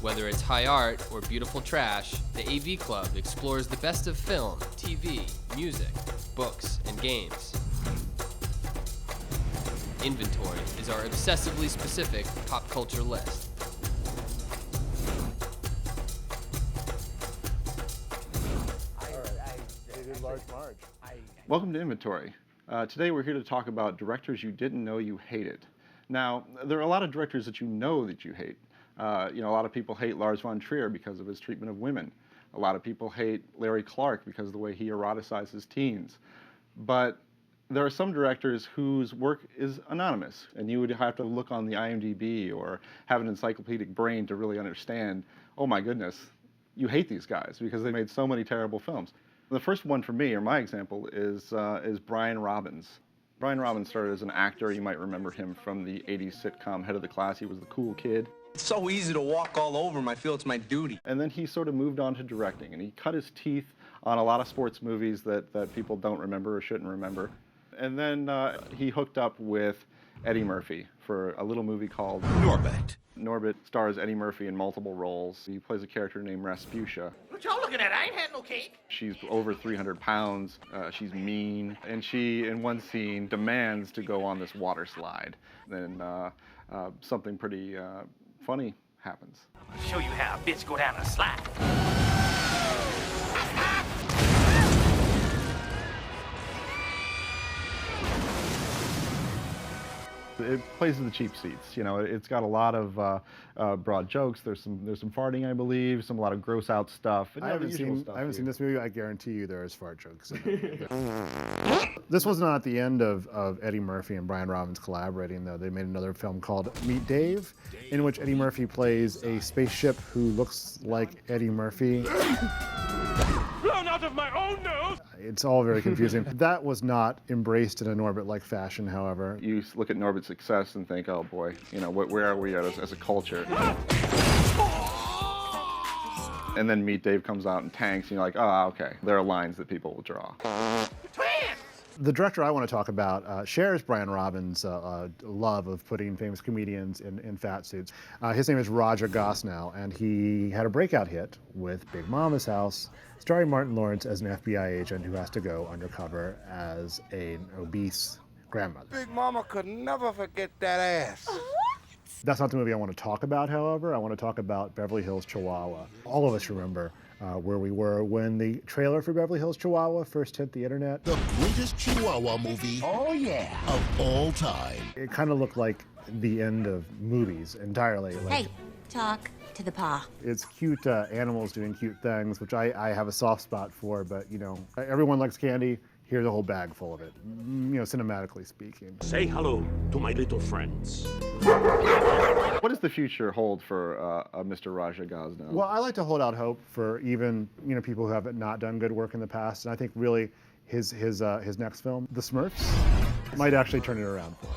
Whether it's high art or beautiful trash, the AV Club explores the best of film, TV, music, books, and games. Inventory is our obsessively specific pop culture list. Welcome to Inventory. Today we're here to talk about directors you didn't know you hated. Now, there are a lot of directors that you know that you hate. A lot of people hate Lars von Trier because of his treatment of women. A lot of people hate Larry Clark because of the way he eroticizes teens. But there are some directors whose work is anonymous, and you would have to look on the IMDb or have an encyclopedic brain to really understand, oh my goodness, you hate these guys because they made so many terrible films. The first one for me, or my example, is Brian Robbins. Brian Robbins started as an actor. You might remember him from the 80s sitcom Head of the Class. He was the cool kid. It's so easy to walk all over him. I feel it's my duty. And then he sort of moved on to directing, and he cut his teeth on a lot of sports movies that people don't remember or shouldn't remember. And then he hooked up with Eddie Murphy for a little movie called Norbit. Norbit stars Eddie Murphy in multiple roles. He plays a character named Rasputia. What y'all looking at? I ain't had no cake. She's over 300 pounds, she's mean, and she, in one scene, demands to go on this water slide. Then something pretty funny happens. I'll show you how a bitch go down a slide. It plays to the cheap seats. You know, it's got a lot of broad jokes. There's some farting, I believe, a lot of gross out stuff. I haven't seen this movie. I guarantee you there's fart jokes in it. This was not the end of Eddie Murphy and Brian Robbins collaborating, though. They made another film called Meet Dave, in which Eddie Murphy plays a spaceship who looks like Eddie Murphy. Blown out of my own nose! It's all very confusing. That was not embraced in a Norbit-like fashion, however. You look at Norbit's success and think, oh boy, where are we as a culture? And then Meet Dave comes out and tanks, and you're like, oh, okay, there are lines that people will draw. The director I want to talk about shares Brian Robbins' love of putting famous comedians in fat suits. His name is Roger Gosnell, and he had a breakout hit with Big Mama's House, starring Martin Lawrence as an FBI agent who has to go undercover as an obese grandmother. Big Mama could never forget that ass. That's not the movie I want to talk about, however. I want to talk about Beverly Hills Chihuahua. All of us remember where we were when the trailer for Beverly Hills Chihuahua first hit the internet. The greatest Chihuahua movie of all time. It kind of looked like the end of movies entirely. Hey, talk to the paw. It's cute animals doing cute things, which I have a soft spot for, but everyone likes candy. Here's a whole bag full of it, cinematically speaking. Say hello to my little friends. What does the future hold for Mr. Raja Gosnell? Well, I like to hold out hope for even people who have not done good work in the past, and I think really his next film, The Smurfs, might actually turn it around for him.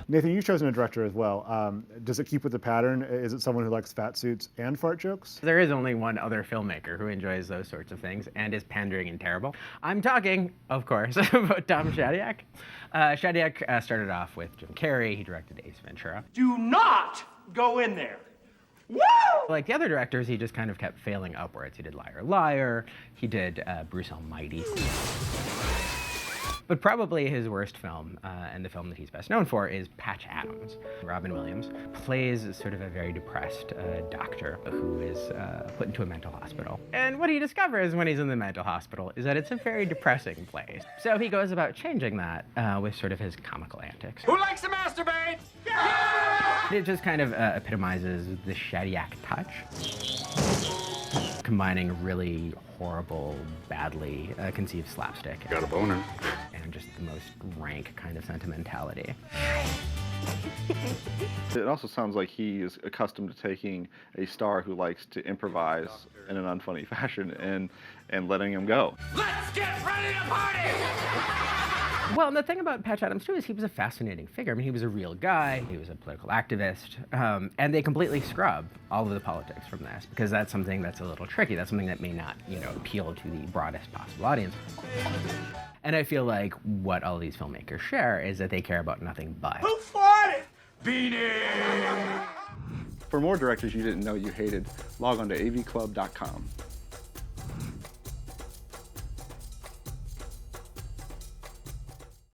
Nathan, you've chosen a director as well. Does it keep with the pattern? Is it someone who likes fat suits and fart jokes? There is only one other filmmaker who enjoys those sorts of things and is pandering and terrible. I'm talking, of course, about Tom Shadyac. Shadyac started off with Jim Carrey. He directed Ace Ventura. Do not go in there. Woo! Like the other directors, he just kind of kept failing upwards. He did Liar Liar. He did Bruce Almighty. But probably his worst film, and the film that he's best known for, is Patch Adams. Robin Williams plays sort of a very depressed doctor who is put into a mental hospital. And what he discovers when he's in the mental hospital is that it's a very depressing place. So he goes about changing that with sort of his comical antics. Who likes to masturbate? It just kind of epitomizes the Shadyac touch, combining really horrible, badly conceived slapstick. Got a boner. And just the most rank kind of sentimentality. It also sounds like he is accustomed to taking a star who likes to improvise in an unfunny fashion and letting him go. Let's get ready to party! Well, and the thing about Patch Adams, too, is he was a fascinating figure. I mean, he was a real guy. He was a political activist. And they completely scrub all of the politics from this because that's something that's a little tricky. That's something that may not, appeal to the broadest possible audience. And I feel like what all these filmmakers share is that they care about nothing but. Who farted? Beanie! For more directors you didn't know you hated, log on to avclub.com.